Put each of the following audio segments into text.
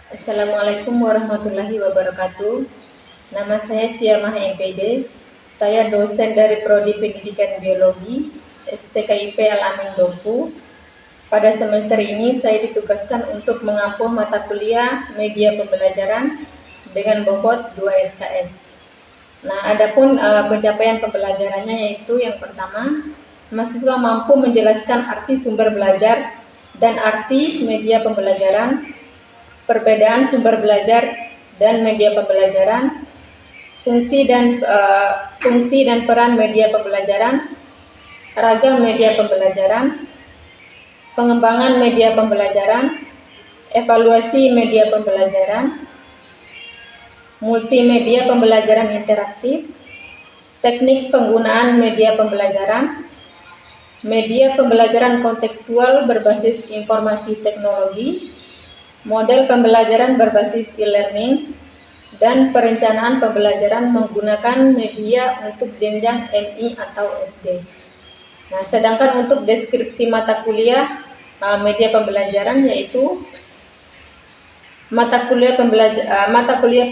Assalamualaikum warahmatullahi wabarakatuh. Nama saya Siamah MPD. Saya dosen dari Prodi Pendidikan Biologi STKIP Al-Amin Dompu. Pada semester ini saya ditugaskan untuk mengampu mata kuliah media pembelajaran dengan bobot 2 SKS. Nah, adapun pencapaian pembelajarannya yaitu yang pertama, mahasiswa mampu menjelaskan arti sumber belajar dan arti media pembelajaran, perbedaan sumber belajar dan media pembelajaran, fungsi dan peran media pembelajaran, ragam media pembelajaran, pengembangan media pembelajaran, evaluasi media pembelajaran, multimedia pembelajaran interaktif, teknik penggunaan media pembelajaran kontekstual berbasis informasi teknologi, model pembelajaran berbasis e-learning, dan perencanaan pembelajaran menggunakan media untuk jenjang MI atau SD. Nah, sedangkan untuk deskripsi mata kuliah media pembelajaran yaitu mata kuliah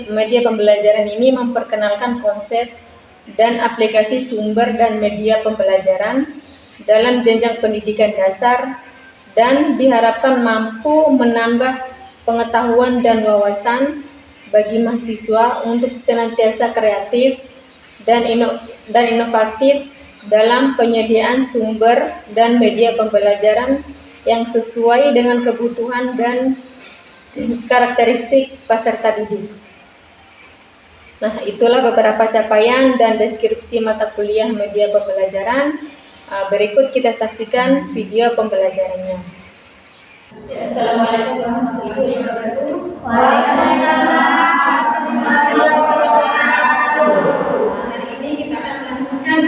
media pembelajaran ini memperkenalkan konsep dan aplikasi sumber dan media pembelajaran dalam jenjang pendidikan dasar dan diharapkan mampu menambah pengetahuan dan wawasan bagi mahasiswa untuk senantiasa kreatif dan inovatif dalam penyediaan sumber dan media pembelajaran yang sesuai dengan kebutuhan dan karakteristik peserta didik. Nah, itulah beberapa capaian dan deskripsi mata kuliah media pembelajaran. Berikut kita saksikan video pembelajarannya. Assalamualaikum warahmatullahi wabarakatuh. Waalaikumsalam warahmatullahi wabarakatuh. Hari ini kita akan melanjutkan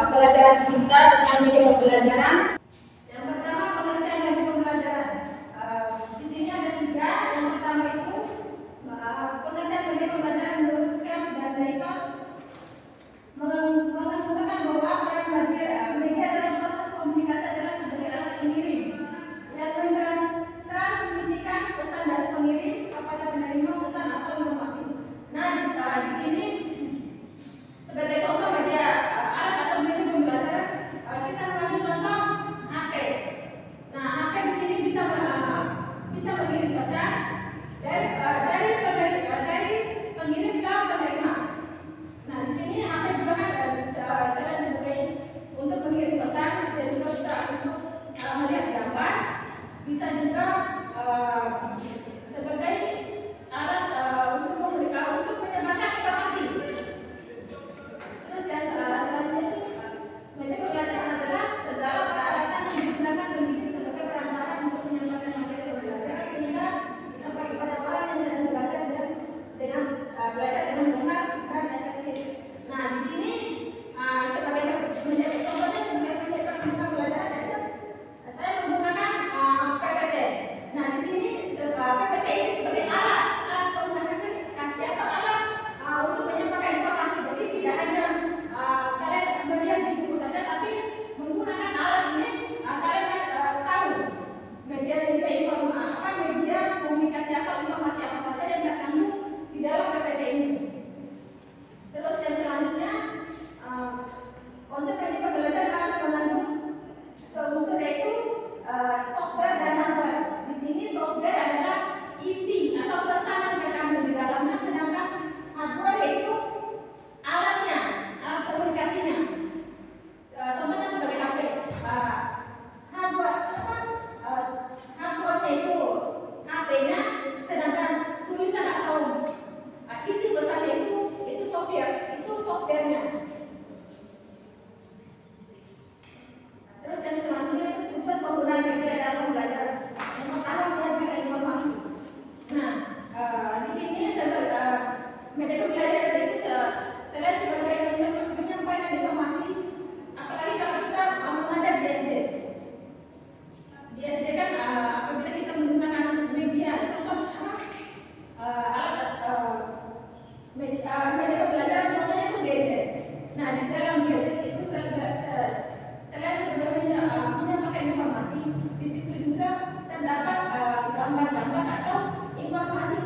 pembelajaran kita tentang media pembelajaran. Yang pertama, pengertian media pembelajaran. Di sini ada 3. Yang pertama itu pengertian media pembelajaran menurut Kemp dan Layton mengemukakan bahwa peran media dalam proses komunikasi adalah sebagai alat pengirim yang mentransmisikan pesan dari pengirim kepada penerima pesan atau informasi. Nah, di sini sebagai contoh media alat atau media pembelajaran kita mengambil contoh HP. Nah, HP di sini bisa mengirim pesan dari pengirim ke penerima. Nah, di sini HP juga kan selain sebagai untuk mengirim pesan dan juga bisa untuk melihat gambar, bisa juga sebagai alat untuk menyebarkan informasi. Terus yang selanjutnya itu media pembelajaran adalah segala peralatan yang digunakan begitu sebagai perantara untuk menyampaikan materi pembelajaran sehingga sampai kepada orang yang sedang belajar dengan belajar dengan benar dan efektif. Nah, di sini sebagai menjadi contohnya sebagai media pembelajaran itu saya menggunakan PPT. Nah, di sini PPT ini sebagai alat komunikasi atau alat untuk menyampaikan informasi. Jadi tidak hanya kalian melihat di buku saja, tapi menggunakan alat ini kalian tahu media komunikasi atau informasi apa saja yang terkandung di dalam PPT ini. Terus yang selanjutnya konsep media pembelajaran harus mengandung unsur yaitu software dan hardware. Di sini software adalah isi atau pesan yang terkandung di dalamnya, sedangkan hardware yaitu alatnya, alat komunikasinya. Contohnya sebagai HP. Hardware yaitu HP-nya, sedangkan tulisan atau isi pesannya itu software-nya. Terus yang selanjutnya itu tujuan penggunaan media dalam pembelajaran. Yang pertama, menyampaikan informasi. Nah, di sini media pembelajaran itu selain sebagai menyampaikan informasi, apalagi kalau kita mengajar di SD. Di SD kan apabila kita menggunakan media, contoh media pembelajaran contohnya itu gadget. Nah, di dalam gadget itu selain sebenarnya menyampaikan informasi, di situ juga terdapat gambar-gambar atau informasi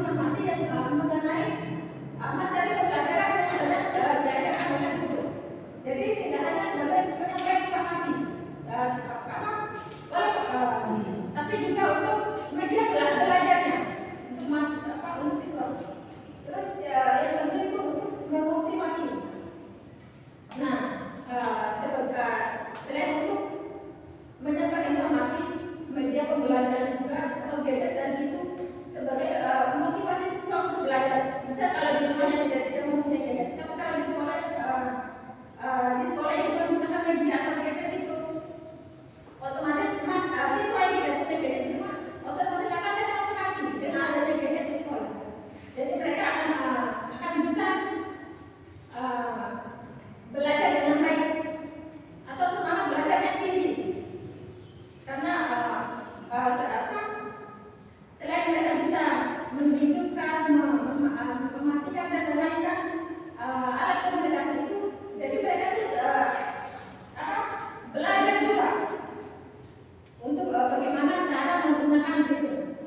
penggunaan gadget.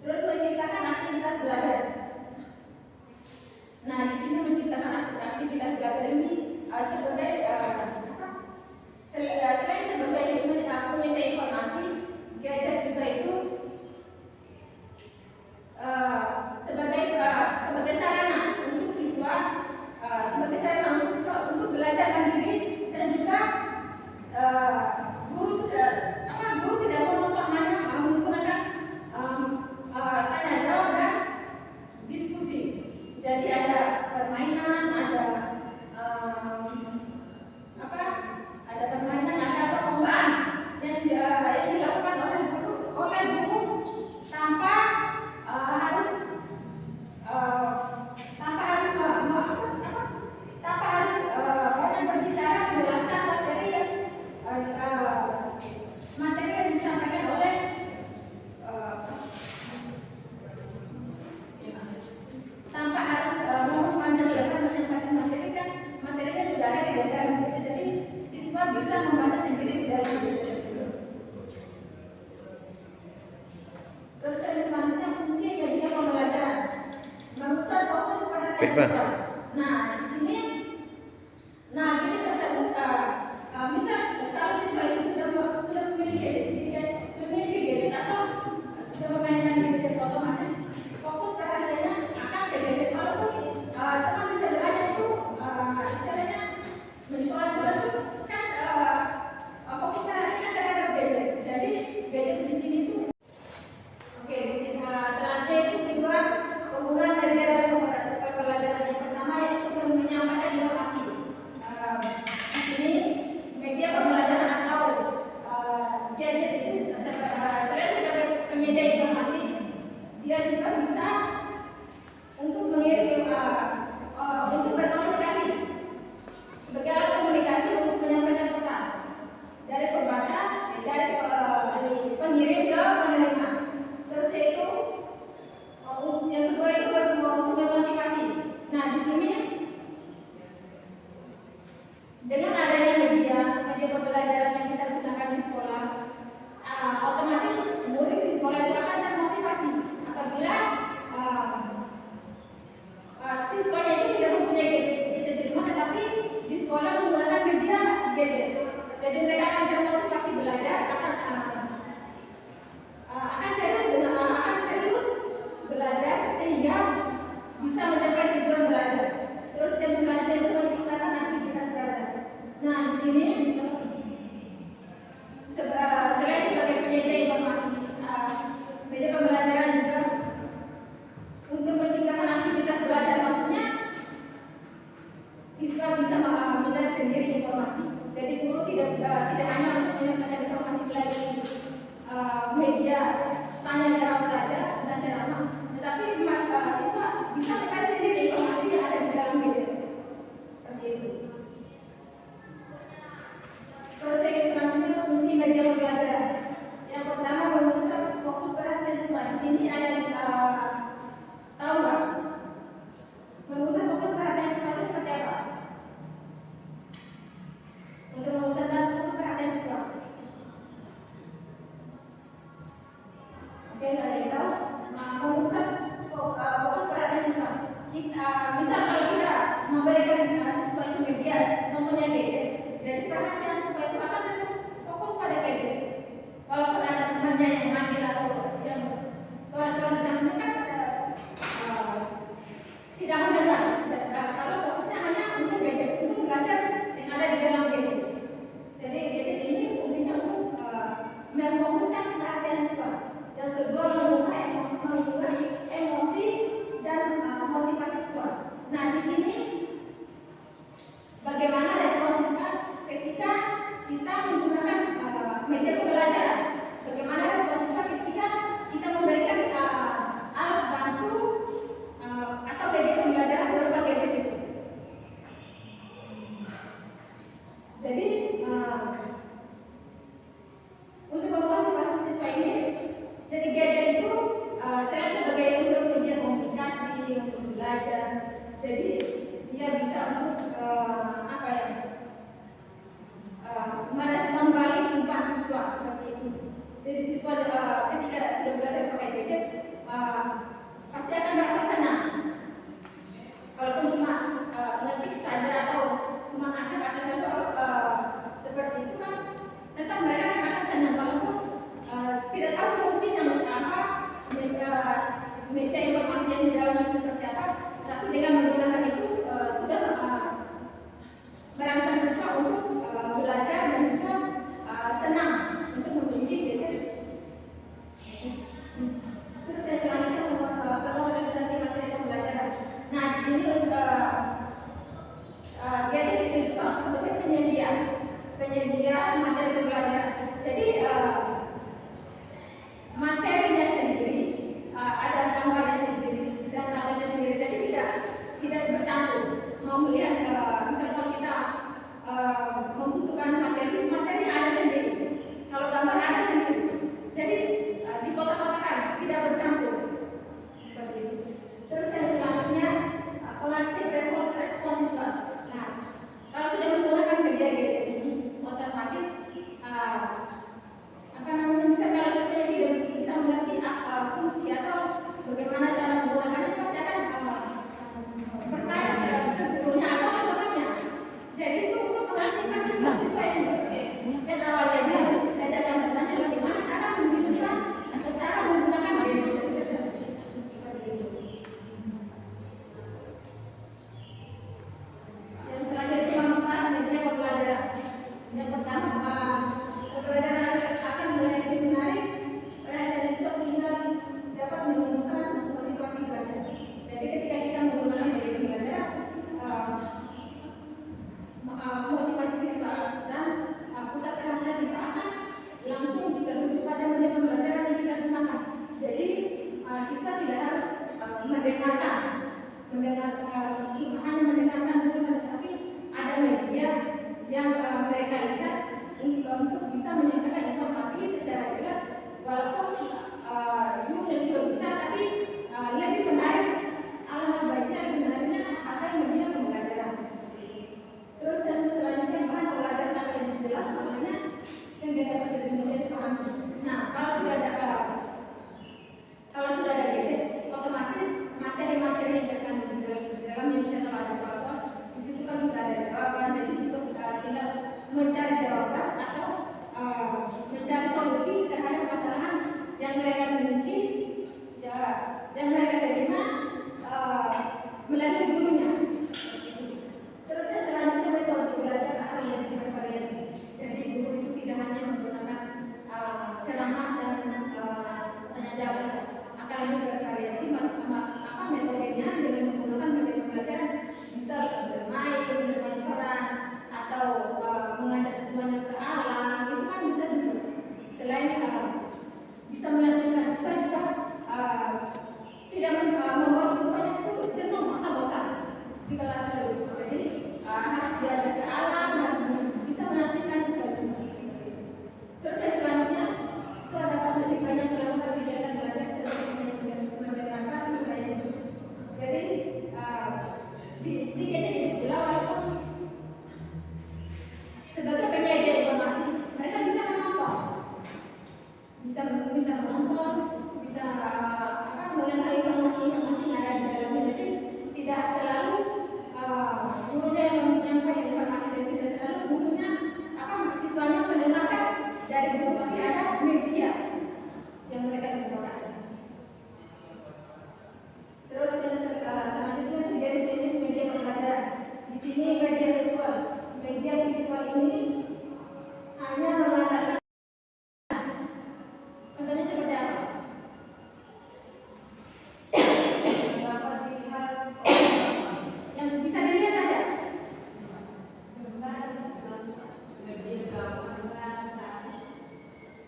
Terus menciptakan aktivitas belajar. Nah, di sini menciptakan aktivitas belajar ini sebagai selain sebagai penyedia informasi, gadget juga itu sebagai sarana untuk siswa untuk belajar mandiri, dan juga guru tidak menggunakan tanya jawab dan diskusi. Jadi ada permainan, ada permainan, ada perlombaan yang dilakukan oleh guru tanpa harus banyak berbicara menjelaskan materi yang disampaikan oleh tanpa harus panjang lebar menyampaikan materi, kan materinya sudah ada di dalam gadget. Jadi siswa bisa membaca sendiri di dalam gadget. Terus selanjutnya fungsi media pembelajaran. Barusan fokus pada siswa. Nah, di sini jadi tersebut misal kalau siswa itu sudah memiliki gadget atau sudah memainkan gadget, otomatis fokus perhatiannya akan ke gadget. Walaupun teman di sebelahnya itu istilahnya menyekolah itu kan fokus perhatiannya terhadap gadget. Jadi gadget di sini itu oke. Di sini selanjutnya itu juga hubungan dari pembelajaran. Yang pertama yaitu menyampaikan informasi. Di sini media pembelajaran atau gadget itu sebagai penyedia informasi, dia juga bisa untuk mengirim untuk berkomunikasi, sebagai alat komunikasi untuk menyampaikan pesan dari pembaca, dari pengirim ke penerima. Terus itu yang kedua itu untuk bermotivasi. Nah, di sini dengan adanya media pembelajaran yang kita gunakan di sekolah, otomatis murid di sekolah itu akan termotivasi apabila siswanya itu tidak mempunyai gadget di rumah, tetapi di sekolah menggunakan media gadget. Jadi mereka akan termotivasi belajar, akan serius belajar sehingga bisa mencapai tujuan belajar. Terus yang selanjutnya itu menciptakan aktivitas belajar. Nah, di sini selain sebagai penyedia informasi, media pembelajaran juga untuk menciptakan aktivitas belajar. Maksudnya siswa bisa mencari sendiri informasi. Jadi guru tidak hanya untuk menyampaikan informasi melalui media tanya jawab saja dan ceramah, tetapi siswa bisa mencari sendiri informasi yang ada di dalam gadget. Seperti itu. Terus yang selanjutnya fungsi media pembelajaran. Yang pertama mengusap fokus perhatian siswa. Di sini ada tahu nggak? Mengusap fokus perhatian siswa itu seperti apa? Untuk mengusap fokus perhatian siswa. Oke, nggak ada yang tahu? Mengusap fokus perhatian siswa. Misal kalau kita memberikan siswa itu media, contohnya gadget. Jadi perhatian siswa itu akan fokus pada gadget. Walaupun ada temannya yang manggil atau yang soal-soal di samping kan tidak mendengar. Kalau fokusnya hanya untuk gadget, untuk belajar yang ada di dalam gadget. Jadi gadget ini fungsinya untuk memfokuskan perhatian siswa. Yang kedua mengunggah emosi dan motivasi siswa. Nah, di sini bagaimana respon siswa ketika kita menggunakan media pembelajaran? Bagaimana respon siswa ketika kita memberikan alat bantu atau media pembelajaran berupa gadget itu? Jadi untuk memotivasi siswa ini, jadi gadget itu selain sebagai untuk media komunikasi, untuk belajar, jadi dia bisa untuk merespon balik umpan siswa seperti itu. Jadi siswa ketika ceramah dan sengaja akan lebih bervariasi metodenya dengan menggunakan metode pembelajaran bisa bermain peran atau mengajak siswanya ke alam, itu kan bisa juga. Selain bisa meyakinkan siswa juga tidak membuat siswanya itu jenuh atau bosan di kelas terus. Jadi harus diajak ke alam, harus bisa meyakinkan siswa juga. Terus yang selanjutnya, siswa dapat lebih banyak melakukan kegiatan belajar seperti mendengarkan budaya hidup. Jadi di gadget itu pula walaupun sebagai penyedia informasi, mereka bisa menonton, bisa menonton, bisa mengenai informasi yang ada di dalamnya. Jadi tidak selalu gurunya yang menyampaikan informasi dan tidak selalu gurunya siswanya mendengarkan dari guru, tapi ada media yang mereka gunakan. Terus yang selanjutnya jenis media pembelajaran. Di sini media visual. Media visual ini hanya mengandalkan, contohnya seperti apa? Yang bisa dilihat saja.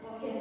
Oke.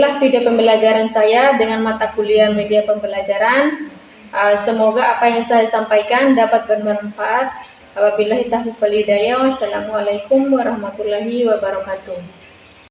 itulah video pembelajaran saya dengan mata kuliah media pembelajaran. Semoga apa yang saya sampaikan dapat bermanfaat. Wabillahi taufiq wal hidayah. Wassalamualaikum warahmatullahi wabarakatuh.